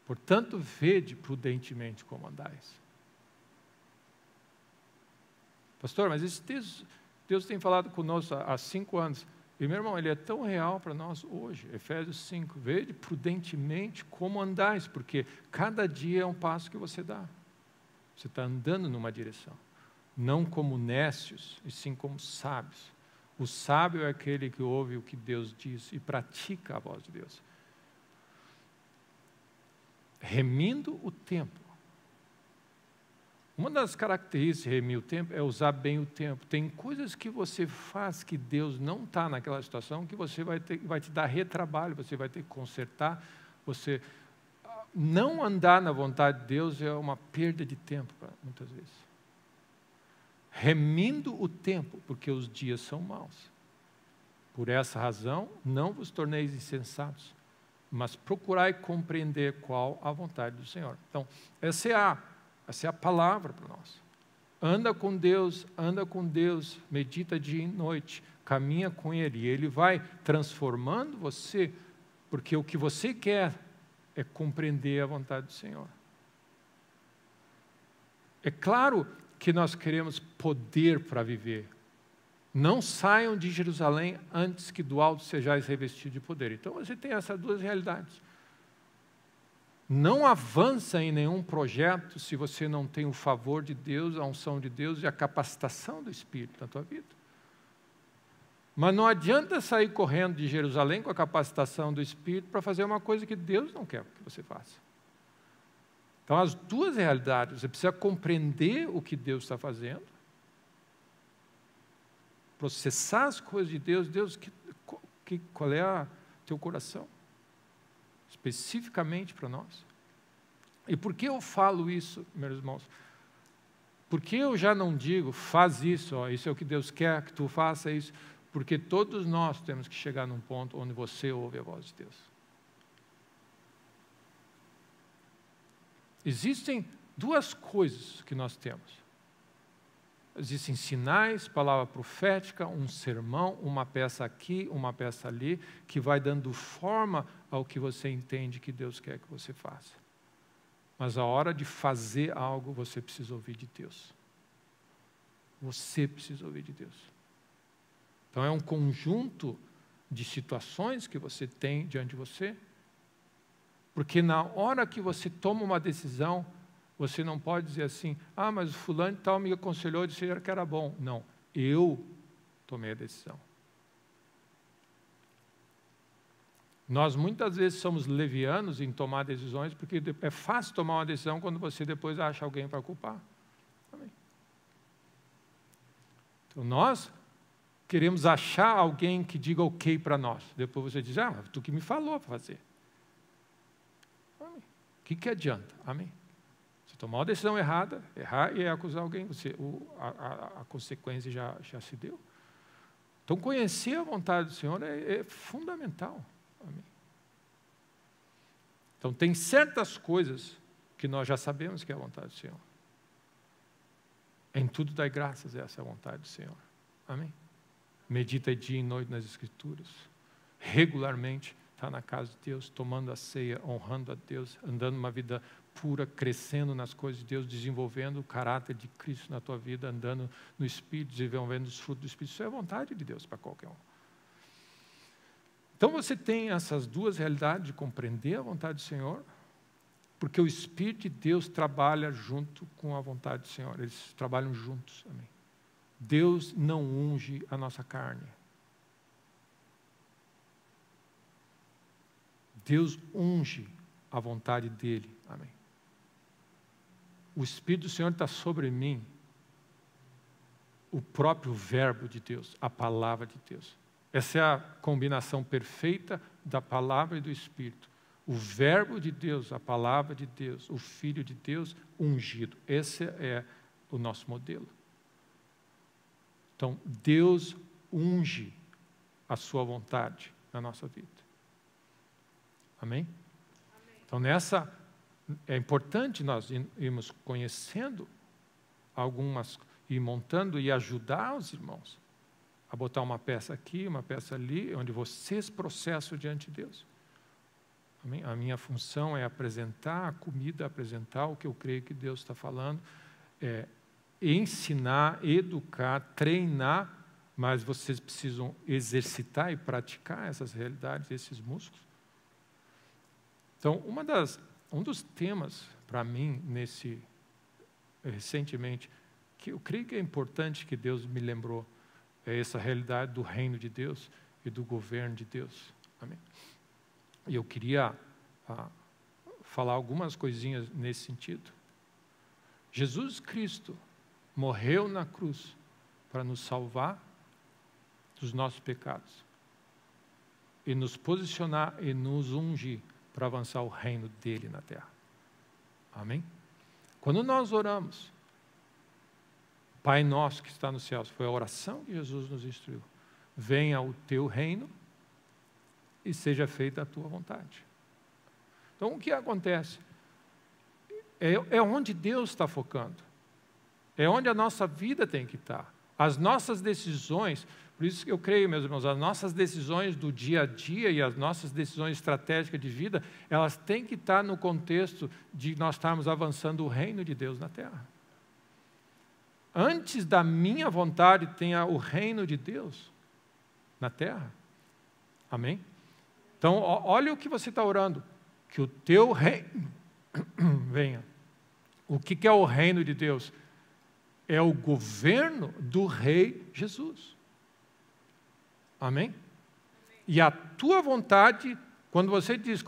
Portanto, vede prudentemente como andais. Pastor, mas esse texto, Deus tem falado conosco há 5 anos. E, meu irmão, ele é tão real para nós hoje. Efésios 5, vede prudentemente como andais, porque cada dia é um passo que você dá. Você está andando numa direção. Não como nécios, e sim como sábios. O sábio é aquele que ouve o que Deus diz e pratica a voz de Deus. Remindo o tempo. Uma das características de remir o tempo é usar bem o tempo. Tem coisas que você faz que Deus não está naquela situação, que você vai te dar retrabalho, você vai ter que consertar. Você não andar na vontade de Deus é uma perda de tempo, muitas vezes. Remindo o tempo, porque os dias são maus. Por essa razão, não vos torneis insensatos, mas procurai compreender qual a vontade do Senhor. Então, essa é a palavra para nós. Anda com Deus, medita dia e noite, caminha com Ele, e Ele vai transformando você, porque o que você quer é compreender a vontade do Senhor. É claro que nós queremos poder para viver. Não saiam de Jerusalém antes que do alto sejais revestidos de poder. Então você tem essas duas realidades. Não avança em nenhum projeto se você não tem o favor de Deus, a unção de Deus e a capacitação do Espírito na tua vida. Mas não adianta sair correndo de Jerusalém com a capacitação do Espírito para fazer uma coisa que Deus não quer que você faça. Então, as duas realidades, você precisa compreender o que Deus está fazendo, processar as coisas de Deus. Deus, qual é o teu coração? Especificamente para nós. E por que eu falo isso, meus irmãos? Porque eu já não digo, faz isso, isso é o que Deus quer que tu faça isso, porque todos nós temos que chegar num ponto onde você ouve a voz de Deus. Existem duas coisas que nós temos. Existem sinais, palavra profética, um sermão, uma peça aqui, uma peça ali, que vai dando forma ao que você entende que Deus quer que você faça. Mas a hora de fazer algo, você precisa ouvir de Deus. Você precisa ouvir de Deus. Então é um conjunto de situações que você tem diante de você, porque na hora que você toma uma decisão, você não pode dizer assim, mas o fulano tal me aconselhou, disse que era bom. Não, eu tomei a decisão. Nós muitas vezes somos levianos em tomar decisões, porque é fácil tomar uma decisão quando você depois acha alguém para culpar. Amém. Então nós queremos achar alguém que diga ok para nós. Depois você diz, tu que me falou para fazer. Amém. O que adianta? Amém. Se tomar uma decisão errada, errar e acusar alguém, a consequência já se deu. Então conhecer a vontade do Senhor é fundamental. Amém. Então tem certas coisas que nós já sabemos que é a vontade do Senhor. Em tudo dai graças, essa é a vontade do Senhor. Amém. Medita dia e noite nas Escrituras. Regularmente está na casa de Deus, tomando a ceia, honrando a Deus, andando uma vida pura, crescendo nas coisas de Deus, desenvolvendo o caráter de Cristo na tua vida, andando no Espírito, desenvolvendo os frutos do Espírito. Isso é a vontade de Deus para qualquer um. Então você tem essas duas realidades de compreender a vontade do Senhor, porque o Espírito de Deus trabalha junto com a vontade do Senhor. Eles trabalham juntos. Amém. Deus não unge a nossa carne. Deus unge a vontade dEle. Amém. O Espírito do Senhor está sobre mim. O próprio verbo de Deus, a palavra de Deus. Essa é a combinação perfeita da palavra e do Espírito. O verbo de Deus, a palavra de Deus, o Filho de Deus ungido. Esse é o nosso modelo. Então, Deus unge a sua vontade na nossa vida. Amém? Então, é importante nós irmos conhecendo algumas, e montando e ajudar os irmãos a botar uma peça aqui, uma peça ali, onde vocês processam diante de Deus. Amém? A minha função é apresentar a comida, apresentar o que eu creio que Deus está falando, ensinar, educar, treinar, mas vocês precisam exercitar e praticar essas realidades, esses músculos. Então, um dos temas para mim recentemente, que eu creio que é importante que Deus me lembrou, é essa realidade do reino de Deus e do governo de Deus. Amém? E eu queria falar algumas coisinhas nesse sentido. Jesus Cristo morreu na cruz para nos salvar dos nossos pecados e nos posicionar e nos ungir para avançar o reino dele na terra. Amém? Quando nós oramos, Pai nosso que está nos céus, foi a oração que Jesus nos instruiu. Venha o teu reino e seja feita a tua vontade. Então, o que acontece? É onde Deus está focando. É onde a nossa vida tem que estar. As nossas decisões, por isso que eu creio, meus irmãos, as nossas decisões do dia a dia e as nossas decisões estratégicas de vida, elas têm que estar no contexto de nós estarmos avançando o reino de Deus na terra. Antes da minha vontade, tenha o reino de Deus na terra. Amém? Então, olha o que você está orando. Que o teu reino venha. O que é o reino de Deus? É o governo do Rei Jesus. Amém? E a tua vontade, quando você diz,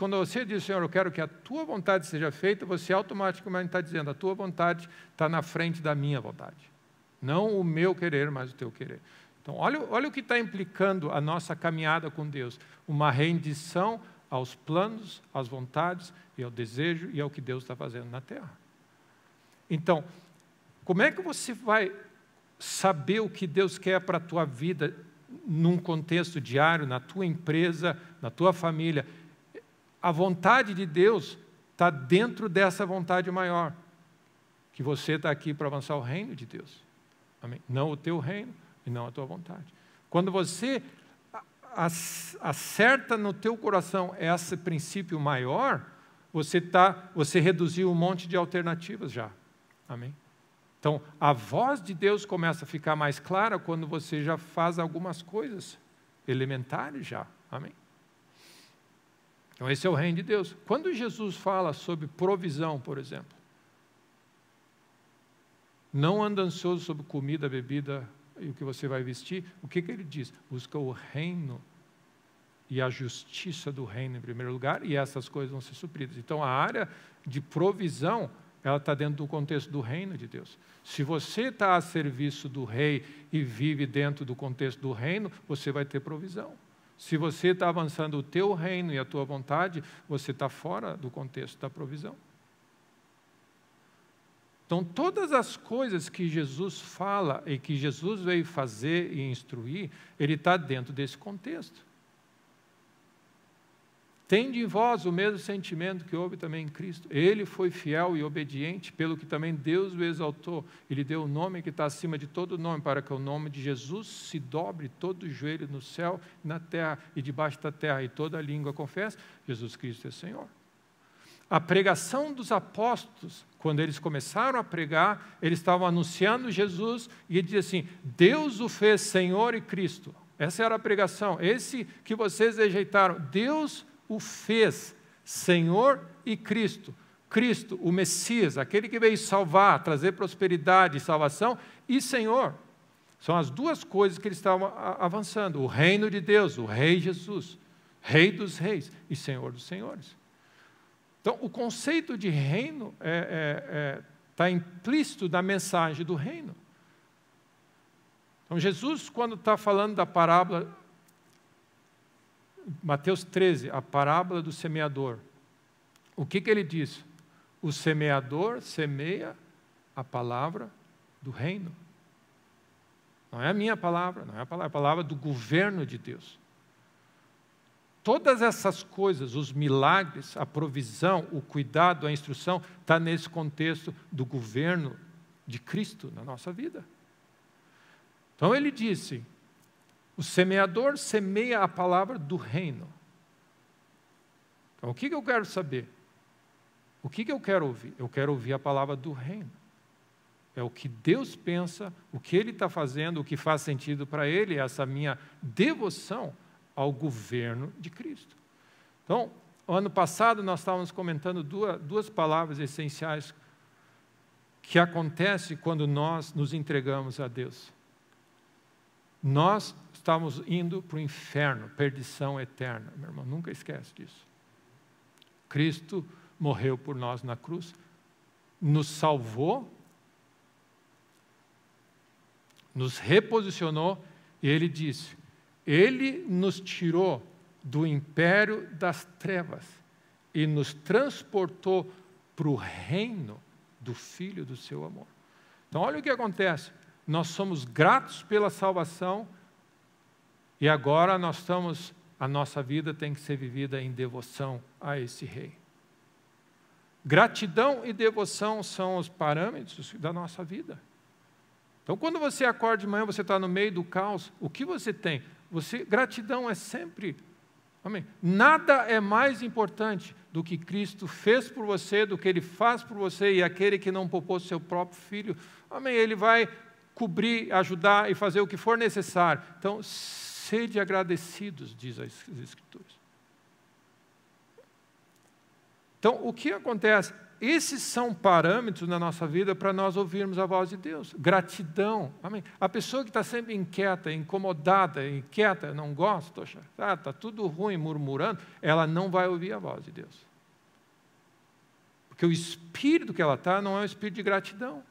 Senhor, eu quero que a tua vontade seja feita, você automaticamente está dizendo, a tua vontade está na frente da minha vontade. Não o meu querer, mas o teu querer. Então, olha o que está implicando a nossa caminhada com Deus. Uma rendição aos planos, às vontades e ao desejo e ao que Deus está fazendo na terra. Então, como é que você vai saber o que Deus quer para a tua vida num contexto diário, na tua empresa, na tua família? A vontade de Deus está dentro dessa vontade maior, que você está aqui para avançar o reino de Deus. Amém? Não o teu reino e não a tua vontade. Quando você acerta no teu coração esse princípio maior, você reduziu um monte de alternativas já. Amém? Então, a voz de Deus começa a ficar mais clara quando você já faz algumas coisas elementares já. Amém? Então, esse é o reino de Deus. Quando Jesus fala sobre provisão, por exemplo, não anda ansioso sobre comida, bebida e o que você vai vestir, o que ele diz? Busca o reino e a justiça do reino em primeiro lugar, e essas coisas vão ser supridas. Então, a área de provisão, ela está dentro do contexto do reino de Deus. Se você está a serviço do rei e vive dentro do contexto do reino, você vai ter provisão. Se você está avançando o teu reino e a tua vontade, você está fora do contexto da provisão. Então, todas as coisas que Jesus fala e que Jesus veio fazer e instruir, ele está dentro desse contexto. Tende em vós o mesmo sentimento que houve também em Cristo. Ele foi fiel e obediente, pelo que também Deus o exaltou. Ele deu o nome que está acima de todo nome, para que o nome de Jesus se dobre todo o joelho no céu, na terra e debaixo da terra, e toda língua confesse, Jesus Cristo é Senhor. A pregação dos apóstolos, quando eles começaram a pregar, eles estavam anunciando Jesus, e ele dizia assim, Deus o fez Senhor e Cristo. Essa era a pregação, esse que vocês rejeitaram, Deus o fez Senhor e Cristo. Cristo, o Messias, aquele que veio salvar, trazer prosperidade e salvação, e Senhor. São as duas coisas que eles estavam avançando. O reino de Deus, o Rei Jesus, Rei dos reis e Senhor dos senhores. Então, o conceito de reino está implícito na mensagem do reino. Então, Jesus, quando está falando da parábola, Mateus 13, a parábola do semeador, o que ele diz? O semeador semeia a palavra do reino. Não é a minha palavra, não é a palavra do governo de Deus. Todas essas coisas, os milagres, a provisão, o cuidado, a instrução, está nesse contexto do governo de Cristo na nossa vida. Então ele disse, o semeador semeia a palavra do reino. Então, o que eu quero saber? O que eu quero ouvir? Eu quero ouvir a palavra do reino. É o que Deus pensa, o que Ele está fazendo, o que faz sentido para Ele, essa minha devoção ao governo de Cristo. Então, ano passado nós estávamos comentando duas palavras essenciais que acontecem quando nós nos entregamos a Deus. Nós estamos indo para o inferno, perdição eterna. Meu irmão, nunca esquece disso. Cristo morreu por nós na cruz, nos salvou, nos reposicionou, e Ele disse, Ele nos tirou do império das trevas e nos transportou para o reino do Filho do seu amor. Então, olha o que acontece. Nós somos gratos pela salvação e agora a nossa vida tem que ser vivida em devoção a esse Rei. Gratidão e devoção são os parâmetros da nossa vida. Então, quando você acorda de manhã, você está no meio do caos, o que você tem? Gratidão é sempre... Amém. Nada é mais importante do que Cristo fez por você, do que Ele faz por você, e aquele que não poupou seu próprio Filho, amém, Ele vai cobrir, ajudar e fazer o que for necessário. Então, sede agradecidos, diz as Escrituras. Então, o que acontece? Esses são parâmetros na nossa vida para nós ouvirmos a voz de Deus. Gratidão. Amém? A pessoa que está sempre inquieta, incomodada, inquieta, não gosta, está tudo ruim, murmurando, ela não vai ouvir a voz de Deus. Porque o espírito que ela está não é um espírito de gratidão.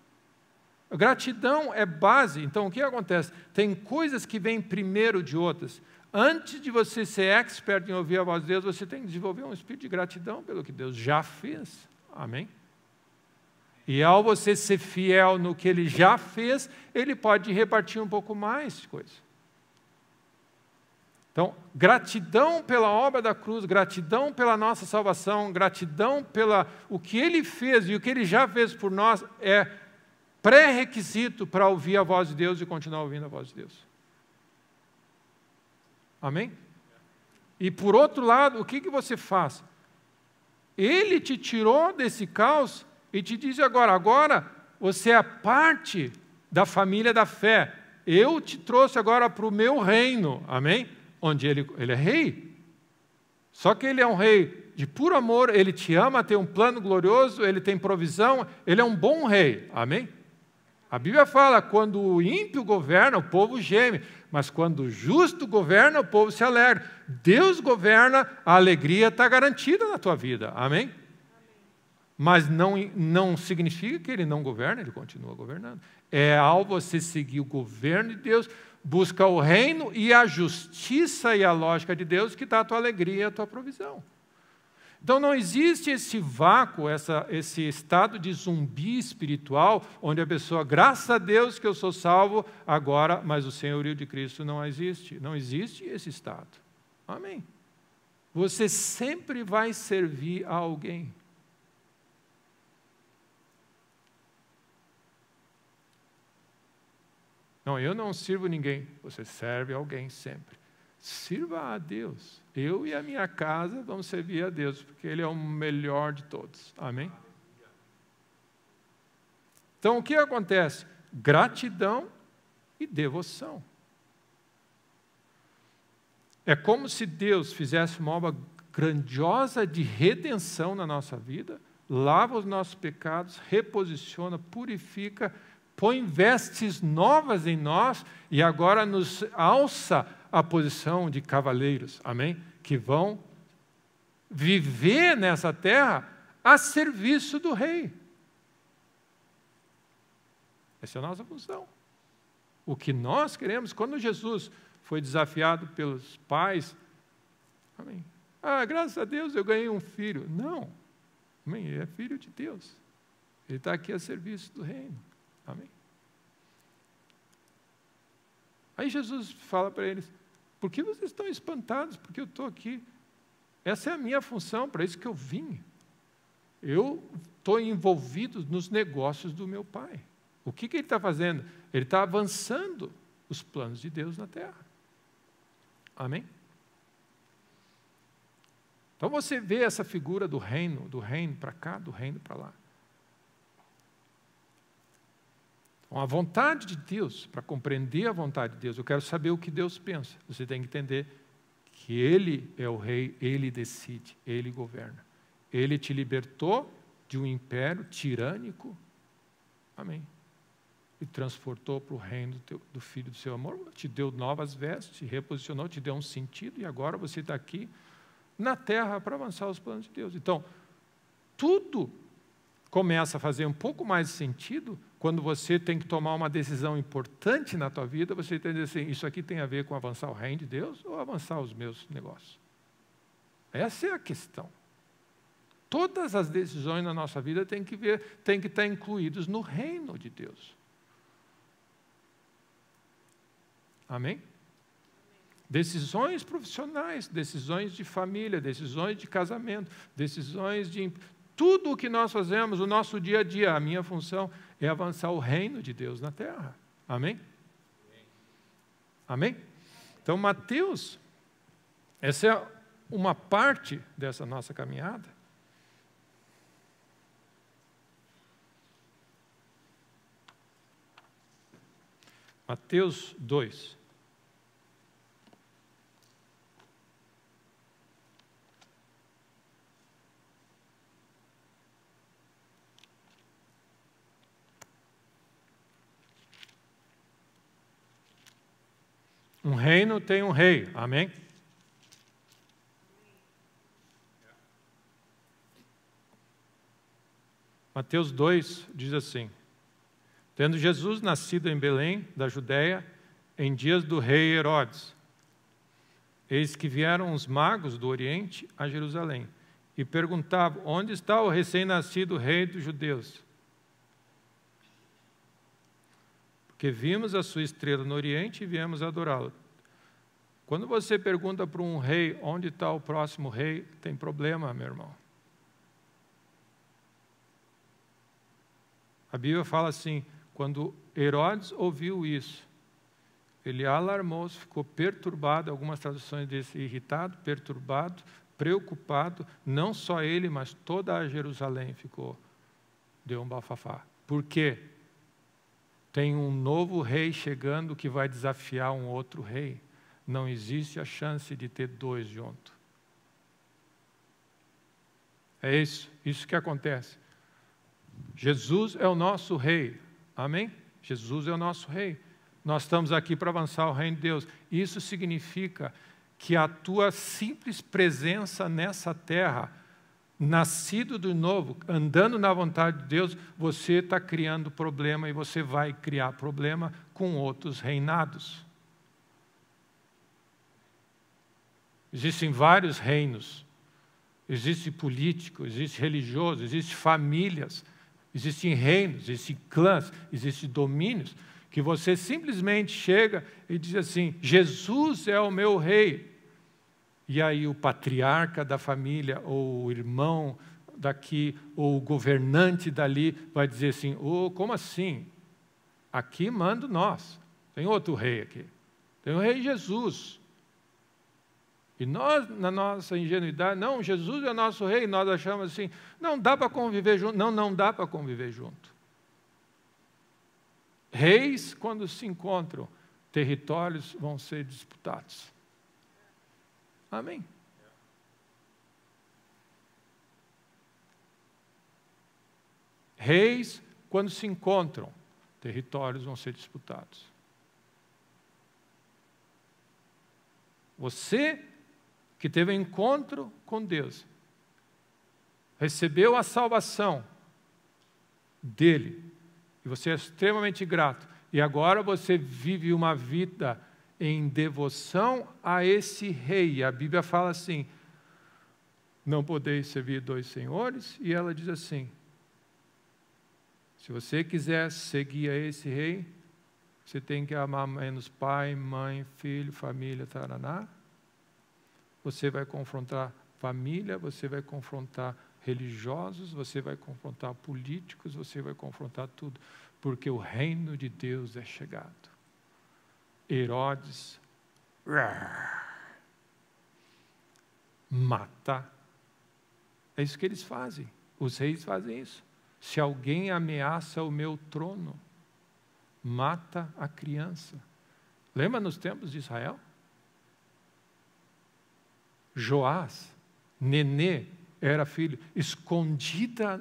A gratidão é base. Então, o que acontece? Tem coisas que vêm primeiro de outras. Antes de você ser expert em ouvir a voz de Deus, você tem que desenvolver um espírito de gratidão pelo que Deus já fez. Amém? E ao você ser fiel no que Ele já fez, Ele pode repartir um pouco mais de coisa. Então, gratidão pela obra da cruz, gratidão pela nossa salvação, gratidão pela o que Ele fez e o que Ele já fez por nós é pré-requisito para ouvir a voz de Deus e continuar ouvindo a voz de Deus. Amém? E por outro lado, o que você faz? Ele te tirou desse caos e te diz agora você é parte da família da fé. Eu te trouxe agora para o meu reino, amém? Onde ele é rei. Só que ele é um rei de puro amor, ele te ama, tem um plano glorioso, ele tem provisão, ele é um bom rei, amém? A Bíblia fala, quando o ímpio governa, o povo geme, mas quando o justo governa, o povo se alegra. Deus governa, a alegria está garantida na tua vida, amém? Mas não significa que Ele não governa, Ele continua governando. É ao você seguir o governo de Deus, busca o reino e a justiça e a lógica de Deus que dá a tua alegria e a tua provisão. Então não existe esse vácuo, esse estado de zumbi espiritual, onde a pessoa, graças a Deus que eu sou salvo agora, mas o senhorio de Cristo não existe. Não existe esse estado. Amém. Você sempre vai servir a alguém. Não, eu não sirvo ninguém. Você serve alguém sempre. Sirva a Deus. Eu e a minha casa vamos servir a Deus, porque Ele é o melhor de todos. Amém? Então, o que acontece? Gratidão e devoção. É como se Deus fizesse uma obra grandiosa de redenção na nossa vida, lava os nossos pecados, reposiciona, purifica, põe vestes novas em nós e agora nos alça a posição de cavaleiros, amém? Que vão viver nessa terra a serviço do rei. Essa é a nossa função. O que nós queremos, quando Jesus foi desafiado pelos pais, amém? Ah, graças a Deus eu ganhei um filho. Não, amém? Ele é filho de Deus. Ele está aqui a serviço do reino, amém? Aí Jesus fala para eles, por que vocês estão espantados? Porque eu estou aqui. Essa é a minha função, para isso que eu vim. Eu estou envolvido nos negócios do meu Pai. O que ele está fazendo? Ele está avançando os planos de Deus na terra. Amém? Então você vê essa figura do reino para cá, do reino para lá. Então, a vontade de Deus, para compreender a vontade de Deus, eu quero saber o que Deus pensa. Você tem que entender que Ele é o rei, Ele decide, Ele governa. Ele te libertou de um império tirânico, amém, e transportou para o reino do Filho do seu amor, te deu novas vestes, te reposicionou, te deu um sentido, e agora você está aqui na terra para avançar os planos de Deus. Então, tudo começa a fazer um pouco mais sentido quando você tem que tomar uma decisão importante na tua vida, você tem que dizer assim, isso aqui tem a ver com avançar o reino de Deus ou avançar os meus negócios? Essa é a questão. Todas as decisões na nossa vida têm que estar incluídas no reino de Deus. Amém? Decisões profissionais, decisões de família, decisões de casamento, decisões de... Tudo o que nós fazemos, o nosso dia a dia, a minha função é avançar o reino de Deus na terra. Amém? Amém? Então, Mateus, essa é uma parte dessa nossa caminhada. Mateus 2. Um reino tem um rei, amém? Mateus 2 diz assim: tendo Jesus nascido em Belém, da Judéia, em dias do rei Herodes, eis que vieram os magos do Oriente a Jerusalém e perguntavam, onde está o recém-nascido rei dos judeus? Porque vimos a sua estrela no Oriente e viemos adorá-lo. Quando você pergunta para um rei, onde está o próximo rei, tem problema, meu irmão. A Bíblia fala assim, quando Herodes ouviu isso, ele alarmou-se, ficou perturbado, algumas traduções dizem irritado, perturbado, preocupado, não só ele, mas toda a Jerusalém deu um bafafá. Por quê? Tem um novo rei chegando que vai desafiar um outro rei. Não existe a chance de ter dois juntos. É isso que acontece. Jesus é o nosso rei, amém? Jesus é o nosso rei. Nós estamos aqui para avançar o reino de Deus. Isso significa que a tua simples presença nessa terra, nascido de novo, andando na vontade de Deus, você está criando problema e você vai criar problema com outros reinados. Existem vários reinos. Existe político, existe religioso, existe famílias, existem reinos, existem clãs, existem domínios, que você simplesmente chega e diz assim, Jesus é o meu rei. E aí o patriarca da família, ou o irmão daqui, ou o governante dali, vai dizer assim, como assim? Aqui mando nós, tem outro rei aqui, tem o rei Jesus. E nós, na nossa ingenuidade, não, Jesus é nosso rei, nós achamos assim, não dá para conviver junto. Não dá para conviver junto. Reis, quando se encontram, territórios vão ser disputados. Amém? Reis, quando se encontram, territórios vão ser disputados. Você que teve um encontro com Deus, recebeu a salvação dele, e você é extremamente grato, e agora você vive uma vida em devoção a esse rei. A Bíblia fala assim, não podeis servir dois senhores, e ela diz assim, se você quiser seguir a esse rei, você tem que amar menos pai, mãe, filho, família, taraná. Você vai confrontar família, você vai confrontar religiosos, você vai confrontar políticos, você vai confrontar tudo, porque o reino de Deus é chegado. Herodes mata É isso que eles fazem. Os reis fazem isso. Se alguém ameaça o meu trono, mata a criança. Lembra nos tempos de Israel? Joás, nenê, era filho, escondida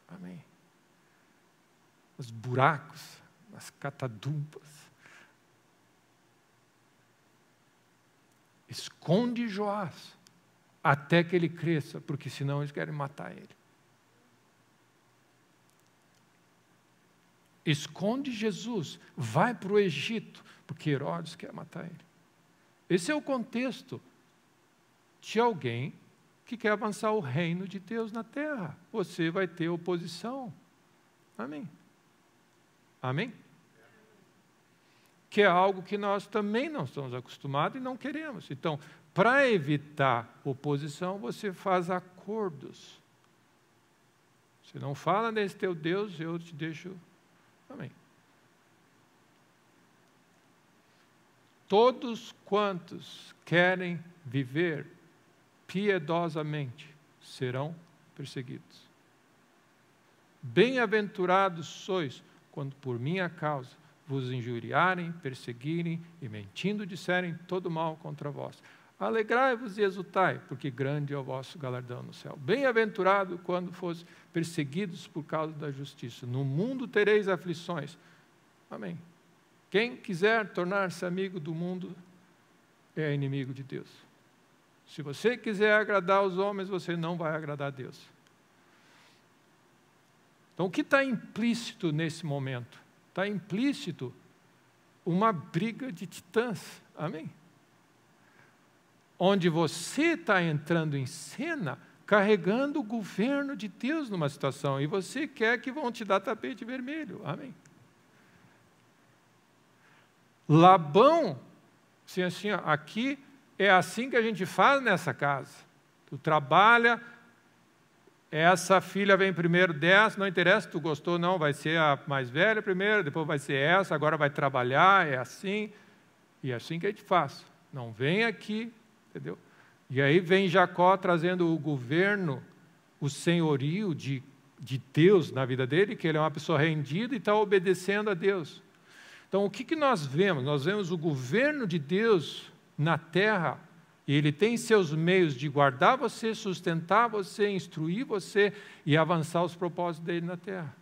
amém, nos buracos, nas catadumbas. Esconde Joás até que ele cresça, porque senão eles querem matar ele. Esconde Jesus, vai para o Egito, porque Herodes quer matar ele. Esse é o contexto de alguém que quer avançar o reino de Deus na terra. Você vai ter oposição. Amém? Amém? Que é algo que nós também não estamos acostumados e não queremos. Então, para evitar oposição, você faz acordos. Você não fala nesse teu Deus, eu te deixo. Amém. Todos quantos querem viver piedosamente serão perseguidos. Bem-aventurados sois quando por minha causa vos injuriarem, perseguirem e mentindo disserem todo mal contra vós. Alegrai-vos e exultai, porque grande é o vosso galardão no céu. Bem-aventurado quando fosse perseguidos por causa da justiça. No mundo tereis aflições. Amém. Quem quiser tornar-se amigo do mundo é inimigo de Deus. Se você quiser agradar os homens, você não vai agradar a Deus. Então, o que está implícito nesse momento? Está implícito uma briga de titãs. Amém? Onde você está entrando em cena, carregando o governo de Deus numa situação, e você quer que vão te dar tapete vermelho. Amém? Labão, assim, aqui é assim que a gente faz nessa casa. Tu trabalha, essa filha vem primeiro dessa, não interessa se tu gostou não, vai ser a mais velha primeiro, depois vai ser essa, agora vai trabalhar, é assim, e é assim que a gente faz. Não vem aqui, entendeu? E aí vem Jacó trazendo o governo, o senhorio de Deus na vida dele, que ele é uma pessoa rendida e está obedecendo a Deus. Então, o que nós vemos? Nós vemos o governo de Deus na terra, e Ele tem seus meios de guardar você, sustentar você, instruir você e avançar os propósitos dele na terra.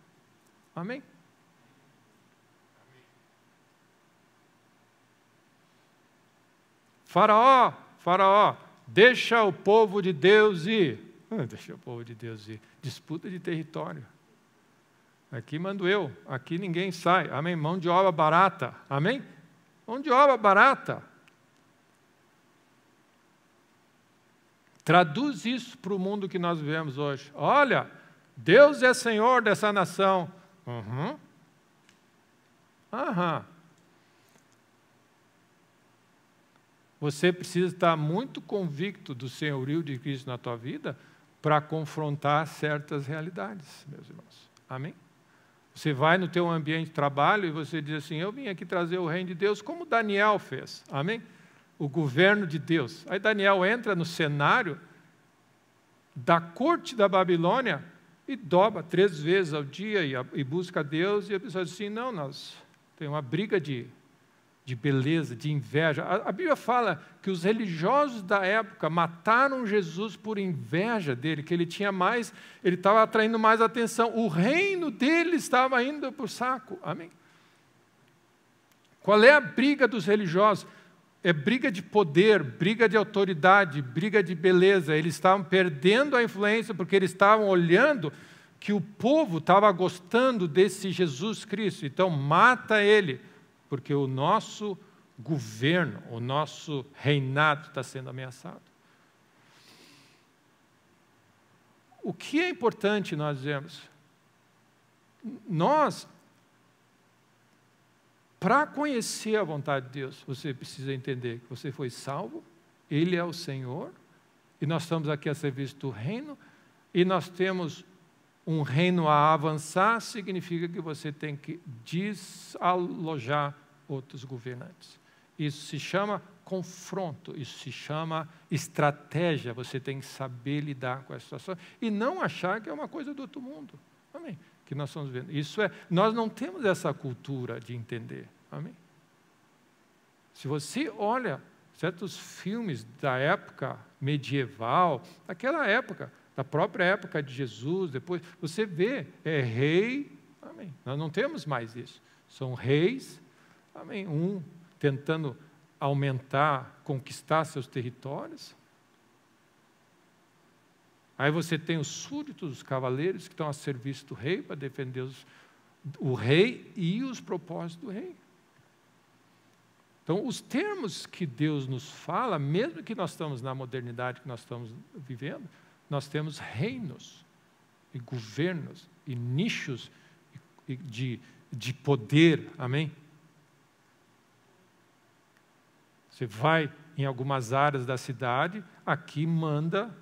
Amém? Faraó, deixa o povo de Deus ir. Deixa o povo de Deus ir. Disputa de território. Aqui mando eu, aqui ninguém sai. Amém? Mão de obra barata. Amém? Mão de obra barata. Traduz isso para o mundo que nós vivemos hoje. Olha, Deus é Senhor dessa nação. Você precisa estar muito convicto do senhorio de Cristo na tua vida para confrontar certas realidades, meus irmãos. Amém? Você vai no teu ambiente de trabalho e você diz assim, eu vim aqui trazer o reino de Deus, como Daniel fez. Amém? O governo de Deus. Aí Daniel entra no cenário da corte da Babilônia e dobra 3 vezes ao dia e busca a Deus, e a pessoa diz assim, não, nós temos uma briga de beleza, de inveja. A Bíblia fala que os religiosos da época mataram Jesus por inveja dele, que ele estava atraindo mais atenção. O reino dele estava indo para o saco. Amém? Qual é a briga dos religiosos? É briga de poder, briga de autoridade, briga de beleza. Eles estavam perdendo a influência porque eles estavam olhando que o povo estava gostando desse Jesus Cristo. Então, mata ele, porque o nosso governo, o nosso reinado está sendo ameaçado. O que é importante nós dizemos? Nós, para conhecer a vontade de Deus, você precisa entender que você foi salvo, Ele é o Senhor, e nós estamos aqui a serviço do reino, e nós temos um reino a avançar, significa que você tem que desalojar outros governantes. Isso se chama confronto, isso se chama estratégia. Você tem que saber lidar com essa situação e não achar que é uma coisa do outro mundo. Amém? Que nós estamos vendo. Nós não temos essa cultura de entender. Amém? Se você olha certos filmes da época medieval, daquela época, da própria época de Jesus, depois, você vê, é rei, amém. Nós não temos mais isso. São reis, amém. Um tentando aumentar, conquistar seus territórios. Aí você tem os súditos, os cavaleiros que estão a serviço do rei para defender o rei e os propósitos do rei. Então, os termos que Deus nos fala, mesmo que nós estamos na modernidade que nós estamos vivendo, nós temos reinos e governos e nichos de poder, amém? Você vai em algumas áreas da cidade, aqui manda,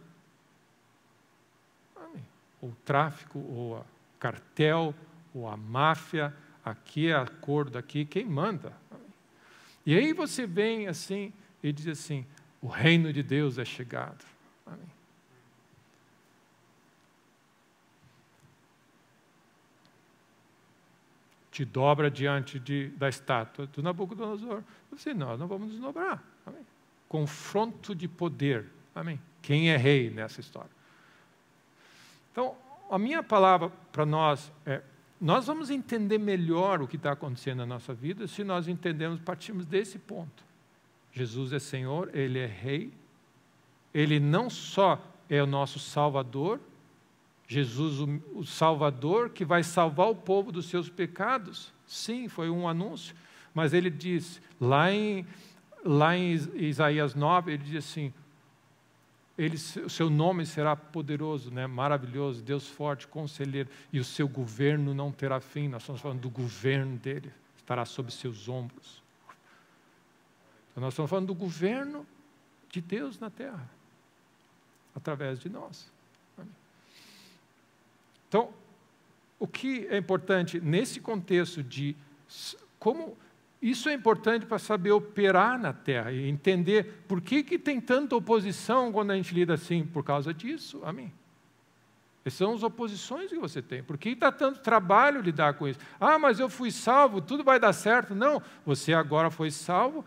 amém, ou o tráfico, ou o cartel, ou a máfia, aqui é acordo, aqui quem manda. Amém? E aí você vem assim e diz assim, o reino de Deus é chegado. Amém? Te dobra diante da estátua do Nabucodonosor. Você, nós não vamos nos dobrar. Amém? Confronto de poder. Amém? Quem é rei nessa história? Então, a minha palavra para nós é, nós vamos entender melhor o que está acontecendo na nossa vida se nós entendemos, partimos desse ponto. Jesus é Senhor, Ele é Rei, Ele não só é o nosso Salvador, Jesus, o Salvador, que vai salvar o povo dos seus pecados. Sim, foi um anúncio, mas Ele diz, lá em Isaías 9, Ele diz assim, o seu nome será poderoso, né? Maravilhoso, Deus forte, conselheiro, e o seu governo não terá fim. Nós estamos falando do governo dele, estará sob seus ombros. Então, nós estamos falando do governo de Deus na terra, através de nós. Amém? Então, o que é importante nesse contexto de como isso é importante para saber operar na terra e entender por que tem tanta oposição quando a gente lida assim, por causa disso. Amém? Essas são as oposições que você tem. Por que dá tanto trabalho lidar com isso? Ah, mas eu fui salvo, tudo vai dar certo. Não, você agora foi salvo,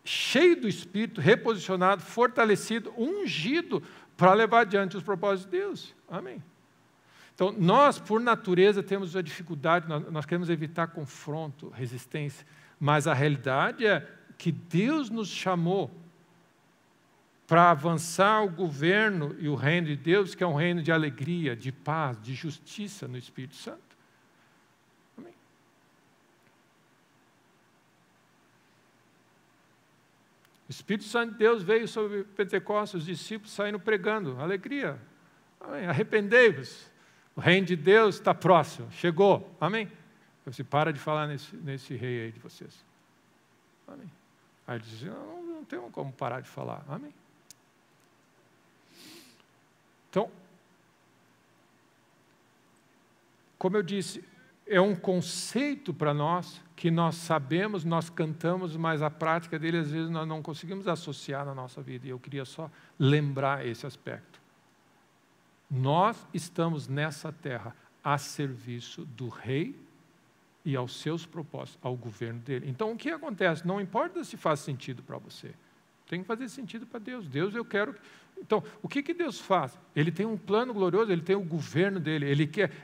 cheio do Espírito, reposicionado, fortalecido, ungido para levar adiante os propósitos de Deus. Amém? Então, nós, por natureza, temos a dificuldade, nós queremos evitar confronto, resistência, mas a realidade é que Deus nos chamou para avançar o governo e o reino de Deus, que é um reino de alegria, de paz, de justiça no Espírito Santo. Amém? O Espírito Santo de Deus veio sobre Pentecostes, os discípulos saindo pregando, alegria. Amém? Arrependei-vos. O reino de Deus está próximo, chegou. Amém? Você para de falar nesse rei aí de vocês. Amém? Aí ele diz, não tem como parar de falar. Amém? Então, como eu disse, é um conceito para nós que nós sabemos, nós cantamos, mas a prática dele às vezes nós não conseguimos associar na nossa vida. E eu queria só lembrar esse aspecto. Nós estamos nessa terra a serviço do rei e aos seus propósitos, ao governo dele. Então, o que acontece? Não importa se faz sentido para você. Tem que fazer sentido para Deus. Deus, eu quero... Então, o que Deus faz? Ele tem um plano glorioso, Ele tem o governo dele,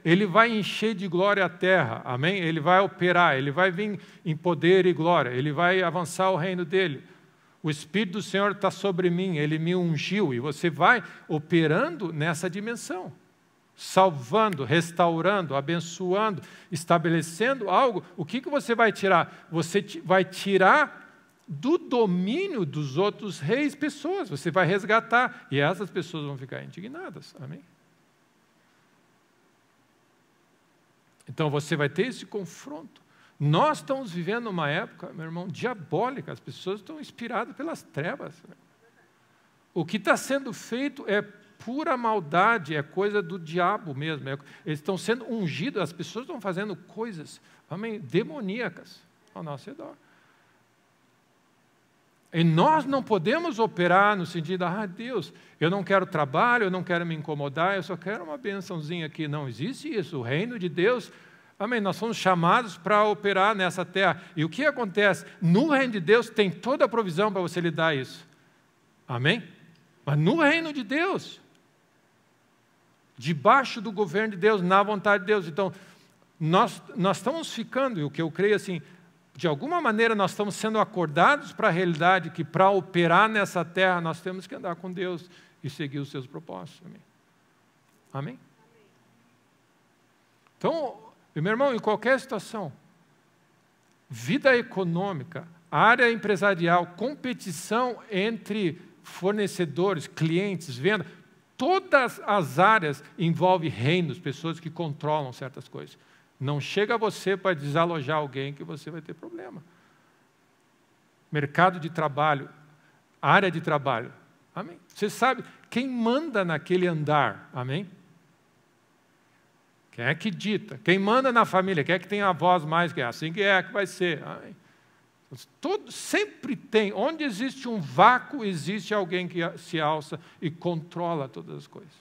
Ele vai encher de glória a terra, amém? Ele vai operar, Ele vai vir em poder e glória, Ele vai avançar o reino dele. O Espírito do Senhor está sobre mim, Ele me ungiu, e você vai operando nessa dimensão. Salvando, restaurando, abençoando, estabelecendo algo, o que você vai tirar? Você vai tirar do domínio dos outros reis pessoas, você vai resgatar, e essas pessoas vão ficar indignadas, amém? Então você vai ter esse confronto. Nós estamos vivendo uma época, meu irmão, diabólica, as pessoas estão inspiradas pelas trevas. O que está sendo feito é pura maldade, é coisa do diabo mesmo. Eles estão sendo ungidos, as pessoas estão fazendo coisas, amém, demoníacas ao nosso redor. E nós não podemos operar no sentido, Deus, eu não quero trabalho, eu não quero me incomodar, eu só quero uma bençãozinha aqui. Não existe isso. O reino de Deus, amém, nós somos chamados para operar nessa terra. E o que acontece? No reino de Deus tem toda a provisão para você lidar isso. Amém? Mas no reino de Deus, debaixo do governo de Deus, na vontade de Deus. Então, nós estamos ficando, e o que eu creio assim, de alguma maneira nós estamos sendo acordados para a realidade que para operar nessa terra nós temos que andar com Deus e seguir os seus propósitos. Amém? Amém? Então, meu irmão, em qualquer situação, vida econômica, área empresarial, competição entre fornecedores, clientes, venda, todas as áreas envolvem reinos, pessoas que controlam certas coisas. Não chega a você para desalojar alguém que você vai ter problema. Mercado de trabalho, área de trabalho. Amém? Você sabe quem manda naquele andar. Amém? Quem é que dita? Quem manda na família? Quem é que tem a voz mais? Que é assim que vai ser. Amém? Sempre tem. Onde existe um vácuo, existe alguém que se alça e controla todas as coisas.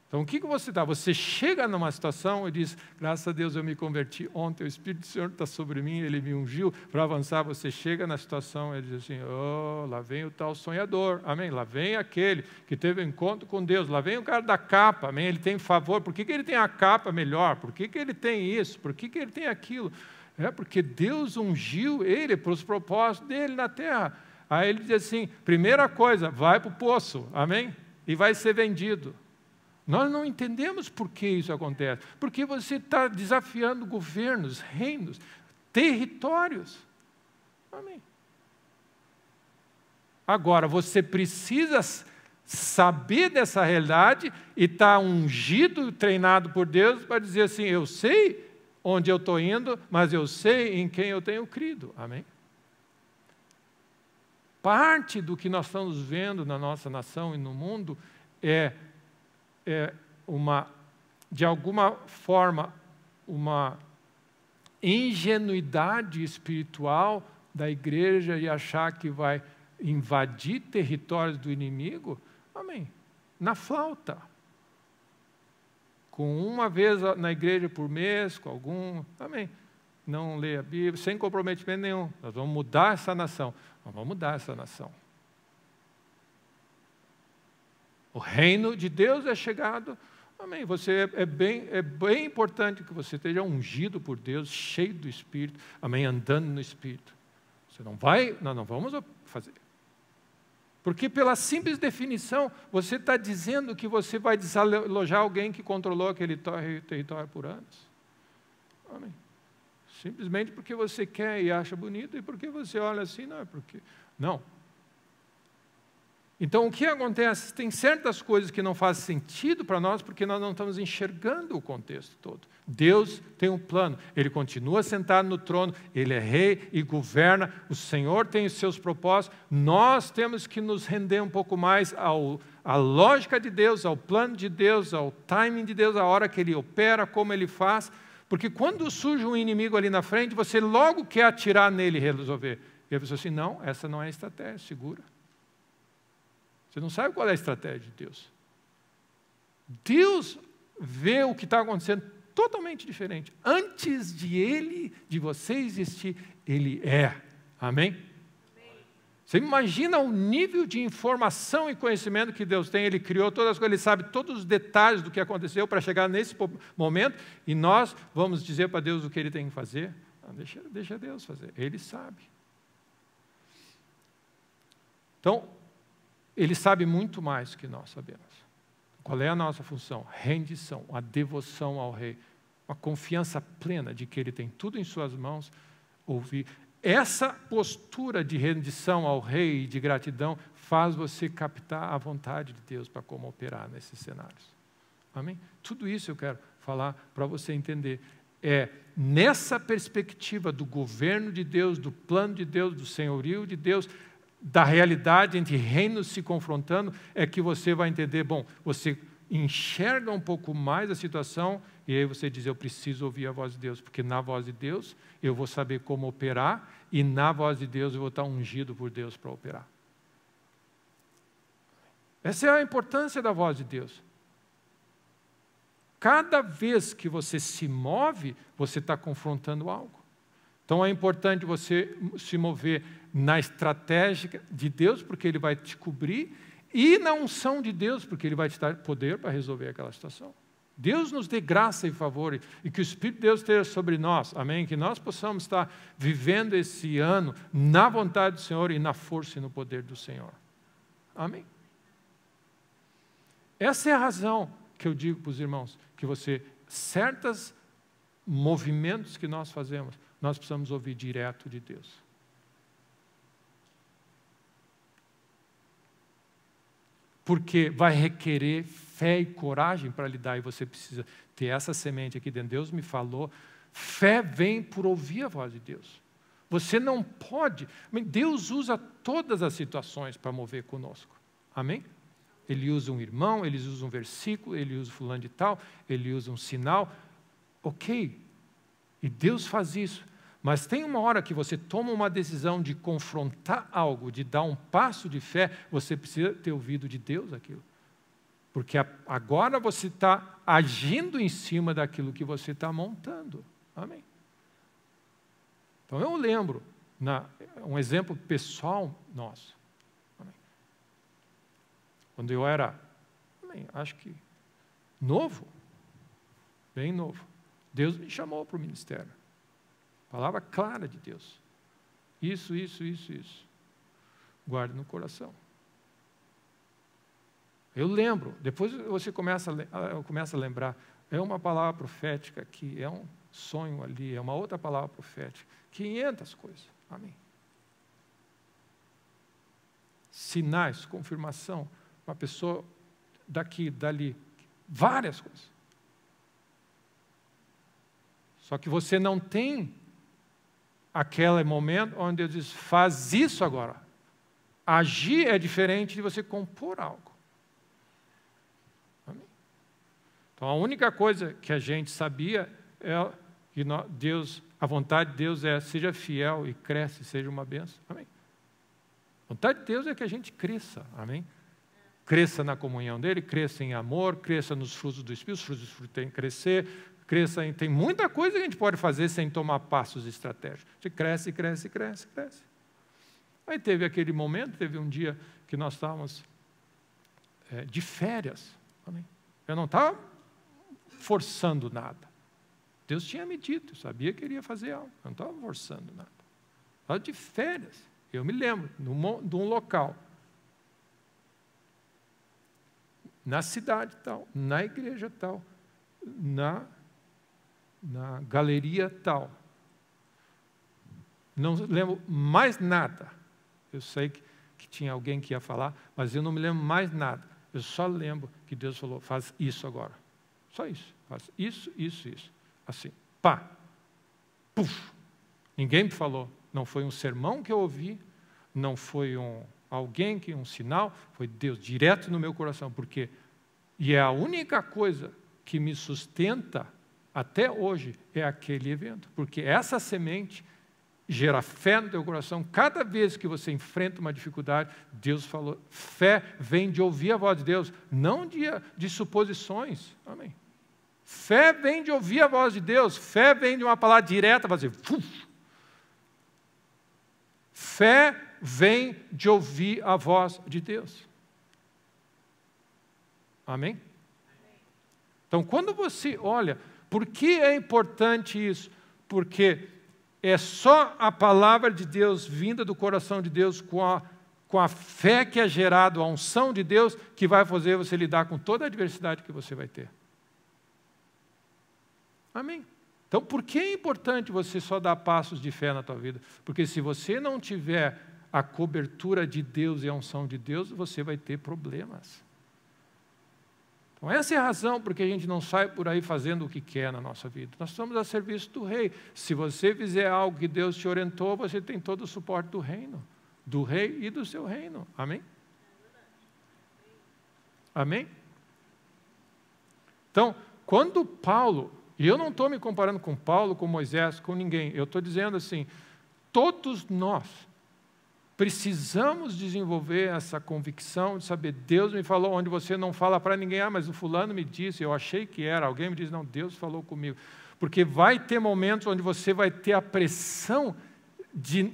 Então, o que você dá? Você chega numa situação e diz, graças a Deus eu me converti ontem, o Espírito do Senhor está sobre mim, Ele me ungiu para avançar. Você chega na situação e diz assim, lá vem o tal sonhador, amém? Lá vem aquele que teve um encontro com Deus, lá vem o cara da capa, amém? Ele tem favor, por que ele tem a capa melhor? Por que ele tem isso? Por que ele tem aquilo? É porque Deus ungiu ele para os propósitos dele na terra. Aí ele diz assim, primeira coisa, vai para o poço, amém? E vai ser vendido. Nós não entendemos por que isso acontece. Porque você está desafiando governos, reinos, territórios. Amém. Agora, você precisa saber dessa realidade e estar ungido, treinado por Deus para dizer assim, eu sei onde eu estou indo, mas eu sei em quem eu tenho crido. Amém? Parte do que nós estamos vendo na nossa nação e no mundo é de alguma forma, uma ingenuidade espiritual da igreja e achar que vai invadir territórios do inimigo, amém, na flauta. Com uma vez na igreja por mês, com algum, amém, não lê a Bíblia, sem comprometimento nenhum. Nós vamos mudar essa nação. Nós vamos mudar essa nação. O reino de Deus é chegado, amém. Você é bem importante que você esteja ungido por Deus, cheio do Espírito, amém, andando no Espírito. Nós não vamos fazer. Porque pela simples definição, você está dizendo que você vai desalojar alguém que controlou aquele território por anos. Amém. Simplesmente porque você quer e acha bonito, e porque você olha assim, não é porque... Não. Então, o que acontece? Tem certas coisas que não fazem sentido para nós, porque nós não estamos enxergando o contexto todo. Deus tem um plano, Ele continua sentado no trono, Ele é rei e governa, o Senhor tem os seus propósitos, nós temos que nos render um pouco mais à lógica de Deus, ao plano de Deus, ao timing de Deus, a hora que Ele opera, como Ele faz, porque quando surge um inimigo ali na frente, você logo quer atirar nele e resolver. E a pessoa assim, não, essa não é a estratégia, segura. Você não sabe qual é a estratégia de Deus. Deus vê o que está acontecendo totalmente diferente. Antes de você existir, Ele é. Amém? Amém? Você imagina o nível de informação e conhecimento que Deus tem. Ele criou todas as coisas, Ele sabe todos os detalhes do que aconteceu para chegar nesse momento. E nós vamos dizer para Deus o que Ele tem que fazer? Não, deixa Deus fazer. Ele sabe. Então, Ele sabe muito mais do que nós sabemos. Qual é a nossa função? Rendição, a devoção ao Rei. Uma confiança plena de que Ele tem tudo em suas mãos. Ouvir. Essa postura de rendição ao Rei e de gratidão faz você captar a vontade de Deus para como operar nesses cenários. Amém? Tudo isso eu quero falar para você entender. É nessa perspectiva do governo de Deus, do plano de Deus, do senhorio de Deus, da realidade entre reinos se confrontando, é que você vai entender, bom, você enxerga um pouco mais a situação E aí você diz, eu preciso ouvir a voz de Deus, porque na voz de Deus eu vou saber como operar, e na voz de Deus eu vou estar ungido por Deus para operar. Essa é a importância da voz de Deus. Cada vez que você se move, você está confrontando algo. Então é importante você se mover na estratégia de Deus, porque Ele vai te cobrir, e na unção de Deus, porque Ele vai te dar poder para resolver aquela situação. Deus nos dê graça e favor, e que o Espírito de Deus esteja sobre nós, amém? Que nós possamos estar vivendo esse ano na vontade do Senhor e na força e no poder do Senhor. Amém? Essa é a razão que eu digo para os irmãos, que certos movimentos que nós fazemos, nós precisamos ouvir direto de Deus. Porque vai requerer fé e coragem para lidar, e você precisa ter essa semente aqui dentro. Deus me falou, fé vem por ouvir a voz de Deus. Você não pode, Deus usa todas as situações para mover conosco, amém? Ele usa um irmão, ele usa um versículo, ele usa fulano de tal, ele usa um sinal, ok, e Deus faz isso. Mas tem uma hora que você toma uma decisão de confrontar algo, de dar um passo de fé, você precisa ter ouvido de Deus aquilo. Porque agora você está agindo em cima daquilo que você está montando. Amém? Então eu lembro, um exemplo pessoal nosso. Amém? Quando eu era, acho que novo, bem novo, Deus me chamou para o ministério. Palavra clara de Deus. Isso. Guarde no coração. Eu lembro, depois você começa a lembrar, é uma palavra profética aqui, é um sonho ali, é uma outra palavra profética. 500 coisas. Amém. Sinais, confirmação, uma pessoa daqui, dali, várias coisas. Só que você não tem aquele momento onde Deus diz, faz isso agora. Agir é diferente de você compor algo. Amém? Então, a única coisa que a gente sabia é que a vontade de Deus é, seja fiel e cresce, seja uma bênção. Amém? A vontade de Deus é que a gente cresça. Amém? Cresça na comunhão dEle, cresça em amor, cresça nos frutos do Espírito, os frutos do Espírito têm que crescer, tem muita coisa que a gente pode fazer sem tomar passos estratégicos. A gente cresce. Aí teve aquele momento, teve um dia que nós estávamos de férias. Amém? Eu não estava forçando nada. Deus tinha me dito, eu sabia que ele ia fazer algo. Eu não estava forçando nada. Estava de férias. Eu me lembro, de um local. Na cidade tal, na igreja tal, na galeria tal. Não lembro mais nada. Eu sei que tinha alguém que ia falar, mas eu não me lembro mais nada. Eu só lembro que Deus falou, faz isso agora. Só isso. Faz isso. Assim. Pá. Puf. Ninguém me falou. Não foi um sermão que eu ouvi, não foi um sinal, foi Deus direto no meu coração. Porque, e é a única coisa que me sustenta até hoje é aquele evento, porque essa semente gera fé no teu coração. Cada vez que você enfrenta uma dificuldade, Deus falou, fé vem de ouvir a voz de Deus, não de suposições. Amém? Fé vem de ouvir a voz de Deus, fé vem de uma palavra direta, vai dizer, fé vem de ouvir a voz de Deus. Amém? Então, quando você olha, por que é importante isso? Porque é só a palavra de Deus, vinda do coração de Deus, com a fé que é gerada, a unção de Deus, que vai fazer você lidar com toda a adversidade que você vai ter. Amém? Então, por que é importante você só dar passos de fé na tua vida? Porque se você não tiver a cobertura de Deus e a unção de Deus, você vai ter problemas. Então, essa é a razão porque a gente não sai por aí fazendo o que quer na nossa vida. Nós estamos a serviço do Rei. Se você fizer algo que Deus te orientou, você tem todo o suporte do reino, do Rei e do seu reino. Amém? Amém? Então, quando Paulo E eu não estou me comparando com Paulo, com Moisés, com ninguém. Eu estou dizendo assim, todos nós precisamos desenvolver essa convicção de saber, Deus me falou, onde você não fala para ninguém, mas o fulano me disse, eu achei que era, alguém me disse, não, Deus falou comigo. Porque vai ter momentos onde você vai ter a pressão do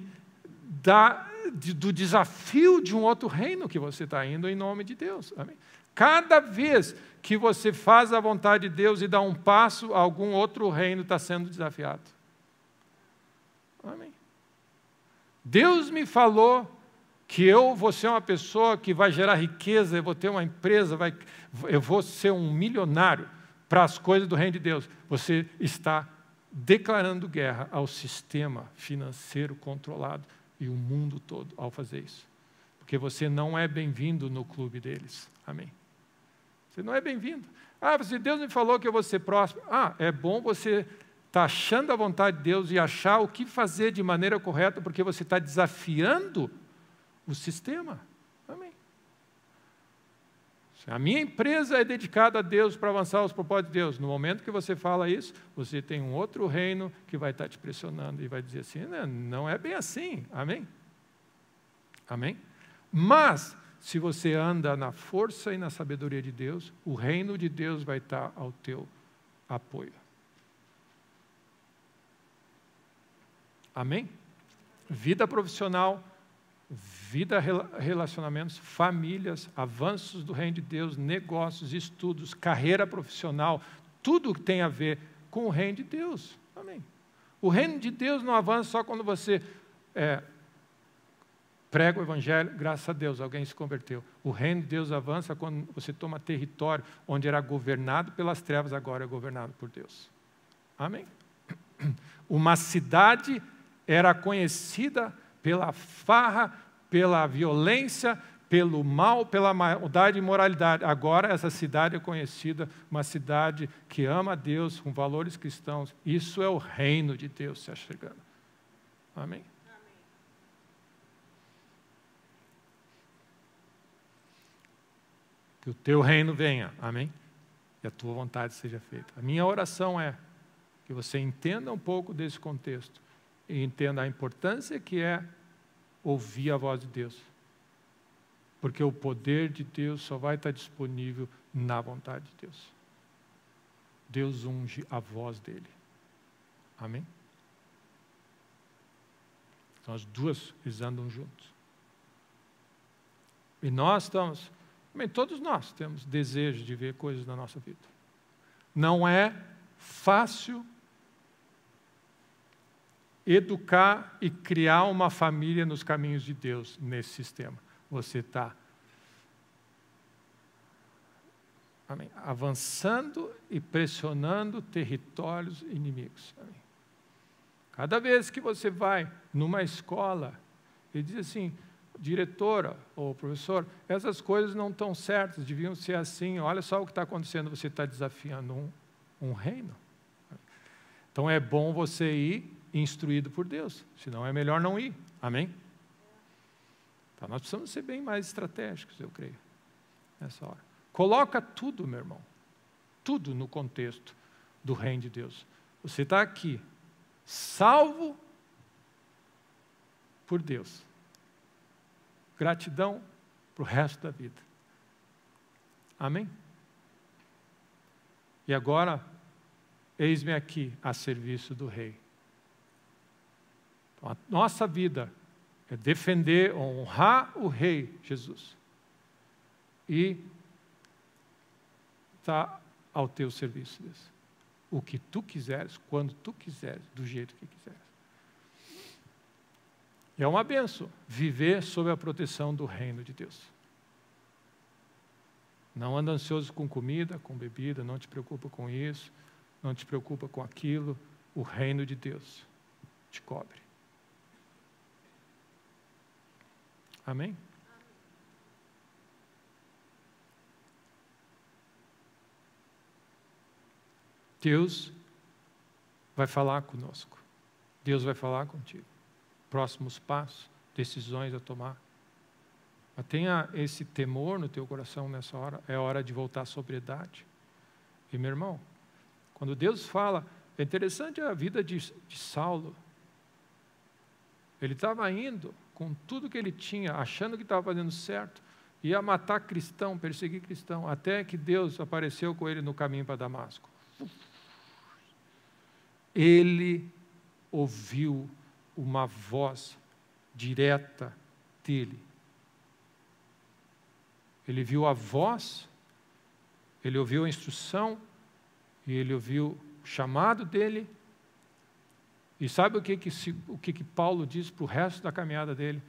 desafio de um outro reino que você está indo em nome de Deus. Amém? Cada vez que você faz a vontade de Deus e dá um passo, algum outro reino está sendo desafiado. Amém? Deus me falou que eu vou ser uma pessoa que vai gerar riqueza, eu vou ter uma empresa, eu vou ser um milionário para as coisas do reino de Deus. Você está declarando guerra ao sistema financeiro controlado e o mundo todo ao fazer isso. Porque você não é bem-vindo no clube deles. Amém? Você não é bem-vindo. Se Deus me falou que eu vou ser próspero. É bom você estar achando a vontade de Deus e achar o que fazer de maneira correta, porque você está desafiando o sistema. Amém? A minha empresa é dedicada a Deus para avançar os propósitos de Deus. No momento que você fala isso, você tem um outro reino que vai estar te pressionando e vai dizer assim, não é bem assim. Amém? Amém? Mas, se você anda na força e na sabedoria de Deus, o reino de Deus vai estar ao teu apoio. Amém? Vida profissional, vida, relacionamentos, famílias, avanços do reino de Deus, negócios, estudos, carreira profissional, tudo que tem a ver com o reino de Deus. Amém? O reino de Deus não avança só quando você prega o evangelho, graças a Deus, alguém se converteu. O reino de Deus avança quando você toma território onde era governado pelas trevas, agora é governado por Deus. Amém? Uma cidade era conhecida pela farra, pela violência, pelo mal, pela maldade e imoralidade. Agora essa cidade é conhecida, uma cidade que ama a Deus, com valores cristãos. Isso é o reino de Deus se chegando. Amém? Que o teu reino venha, amém? E a tua vontade seja feita. A minha oração é que você entenda um pouco desse contexto e entenda a importância que é ouvir a voz de Deus. Porque o poder de Deus só vai estar disponível na vontade de Deus. Deus unge a voz dele. Amém? Então as duas, eles andam juntos. E nós estamos... Todos nós temos desejo de ver coisas na nossa vida. Não é fácil educar e criar uma família nos caminhos de Deus nesse sistema. Você está avançando e pressionando territórios inimigos. Amém. Cada vez que você vai numa escola e diz assim, diretora ou professor, essas coisas não estão certas, deviam ser assim, olha só o que está acontecendo, você está desafiando um reino. Então é bom você ir instruído por Deus, senão é melhor não ir. Amém? Então nós precisamos ser bem mais estratégicos, eu creio, nessa hora. Coloca tudo, meu irmão, tudo no contexto do reino de Deus. Você está aqui, salvo por Deus. Gratidão para o resto da vida. Amém? E agora, eis-me aqui a serviço do Rei. Então, a nossa vida é defender, honrar o Rei Jesus. E está ao teu serviço, Deus. O que tu quiseres, quando tu quiseres, do jeito que quiseres. É uma bênção viver sob a proteção do reino de Deus. Não anda ansioso com comida, com bebida, não te preocupa com isso, não te preocupa com aquilo. O reino de Deus te cobre. Amém? Deus vai falar conosco. Deus vai falar contigo. Próximos passos, decisões a tomar. Mas tenha esse temor no teu coração nessa hora. É hora de voltar à sobriedade. E meu irmão, Quando Deus fala, é interessante a vida de Saulo. Ele estava indo com tudo que ele tinha, achando que estava fazendo certo, ia matar cristão, perseguir cristão, até que Deus apareceu com ele no caminho para Damasco. Ele ouviu uma voz direta dele. Ele viu a voz, ele ouviu a instrução, e ele ouviu o chamado dele. E sabe o que Paulo diz para o resto da caminhada dele?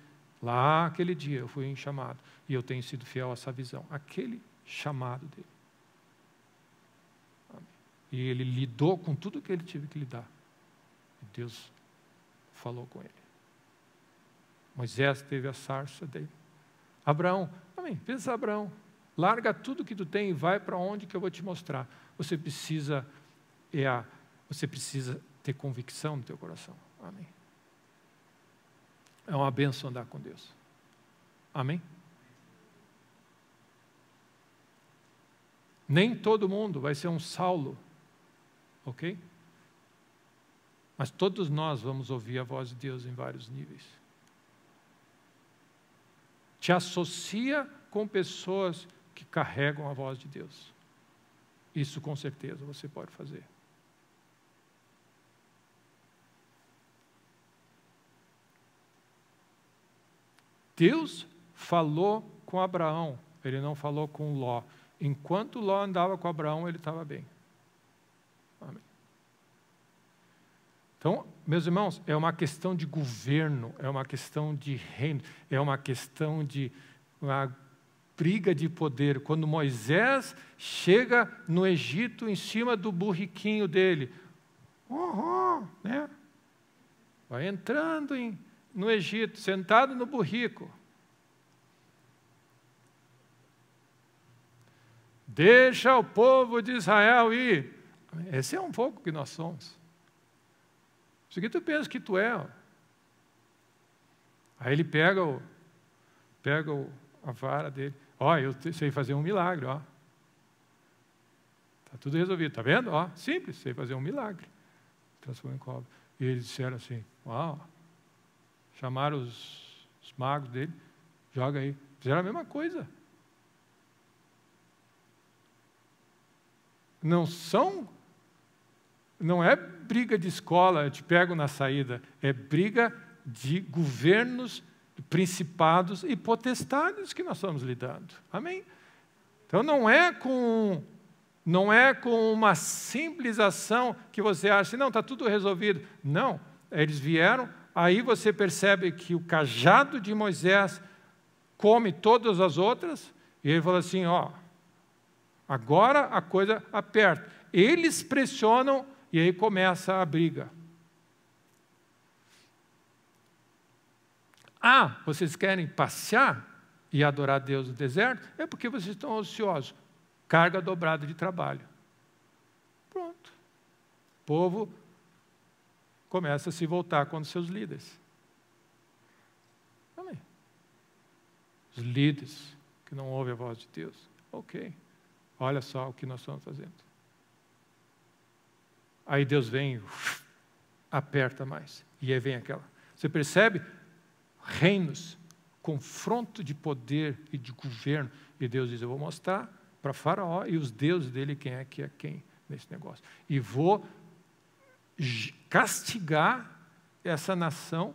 Lá, aquele dia, eu fui chamado, e eu tenho sido fiel a essa visão. Aquele chamado dele. Amém. E ele lidou com tudo que ele teve que lidar. E Deus falou com ele. Moisés teve a sarça dele. Abraão, amém, pensa Abraão, larga tudo que tu tem e vai para onde que eu vou te mostrar. Você precisa ter convicção no teu coração. Amém. É uma bênção andar com Deus. Amém? Nem todo mundo vai ser um Saulo, ok? Mas todos nós vamos ouvir a voz de Deus em vários níveis. Te associa com pessoas que carregam a voz de Deus. Isso com certeza você pode fazer. Deus falou com Abraão, ele não falou com Ló. Enquanto Ló andava com Abraão, ele estava bem. Amém. Então, meus irmãos, é uma questão de governo, é uma questão de reino, é uma questão de uma briga de poder. Quando Moisés chega no Egito em cima do burriquinho dele, né? Vai entrando no Egito, sentado no burrico. Deixa o povo de Israel ir. Esse é um pouco que nós somos. Isso aqui tu pensa que tu é. Ó. Aí ele pega a vara dele. Ó, eu sei fazer um milagre, ó. Está tudo resolvido, tá vendo? Ó, simples, sei fazer um milagre. Transformou em cobra. E eles disseram assim, uau. Chamaram os magos dele, joga aí. Fizeram a mesma coisa. Não é briga de escola, eu te pego na saída. É briga de governos, principados e potestades que nós estamos lidando. Amém? Então não é com uma simples ação que você acha assim, não, está tudo resolvido. Não, eles vieram, aí você percebe que o cajado de Moisés come todas as outras, e ele fala assim, ó, agora a coisa aperta. Eles pressionam e aí começa a briga. Vocês querem passear e adorar Deus no deserto? É porque vocês estão ociosos. Carga dobrada de trabalho. Pronto. O povo começa a se voltar contra seus líderes. Amém. Os líderes que não ouvem a voz de Deus. Ok. Olha só o que nós estamos fazendo. Aí Deus vem, aperta mais. E aí vem aquela. Você percebe? Reinos, confronto de poder e de governo. E Deus diz, eu vou mostrar para Faraó e os deuses dele quem é que é quem nesse negócio. E vou castigar essa nação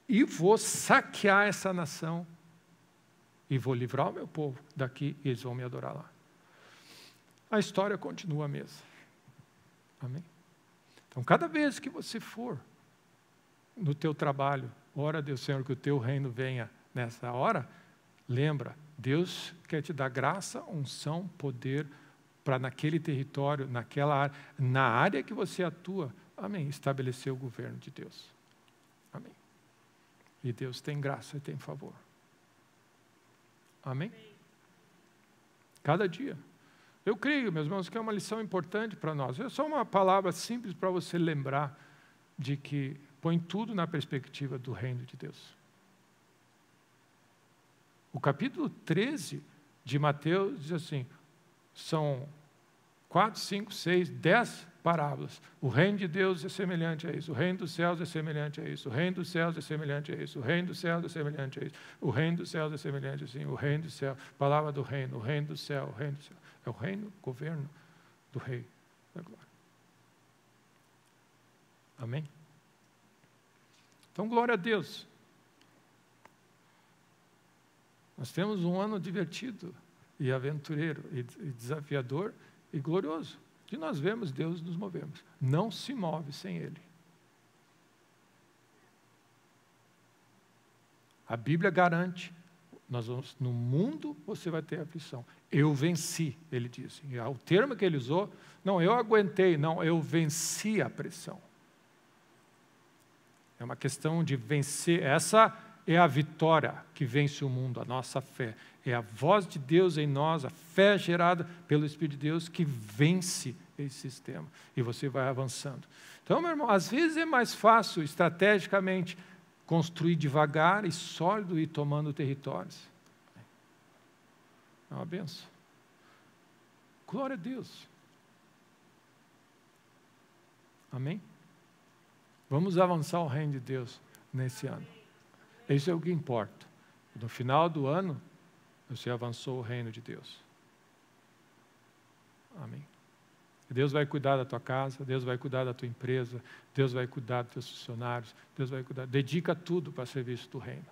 e vou saquear essa nação e vou livrar o meu povo daqui e eles vão me adorar lá. A história continua a mesma. Amém? Então, cada vez que você for no teu trabalho, ora a Deus, Senhor, que o teu reino venha nessa hora, lembra, Deus quer te dar graça, unção, poder, para naquele território, naquela área, na área que você atua, amém, estabelecer o governo de Deus. Amém. E Deus tem graça e tem favor. Amém? Cada dia. Eu creio, meus irmãos, que é uma lição importante para nós. É só uma palavra simples para você lembrar de que põe tudo na perspectiva do reino de Deus. O capítulo 13 de Mateus diz assim, são 4, 5, 6, 10 parábolas. O reino de Deus é semelhante a isso. O reino dos céus é semelhante a isso. O reino dos céus é semelhante a isso. O reino dos céus é semelhante a isso. O reino dos céus é semelhante assim. O reino do céu. Palavra do reino. O reino do céu. O reino do céu. É o reino, governo do rei da glória. Amém? Então, glória a Deus. Nós temos um ano divertido e aventureiro e desafiador e glorioso. Que nós vemos Deus nos movemos. Não se move sem Ele. A Bíblia garante, nós vamos, no mundo você vai ter aflição. Eu venci, ele disse. E o termo que ele usou, não, eu aguentei, não, eu venci a pressão. É uma questão de vencer. Essa é a vitória que vence o mundo, a nossa fé. É a voz de Deus em nós, a fé gerada pelo Espírito de Deus que vence esse sistema. E você vai avançando. Então, meu irmão, às vezes é mais fácil, estrategicamente, construir devagar e sólido e tomando territórios. É uma benção. Glória a Deus. Amém? Vamos avançar o reino de Deus nesse ano. Isso é o que importa. No final do ano, você avançou o reino de Deus. Amém. Deus vai cuidar da tua casa, Deus vai cuidar da tua empresa, Deus vai cuidar dos teus funcionários, Deus vai cuidar. Dedica tudo para serviço do reino.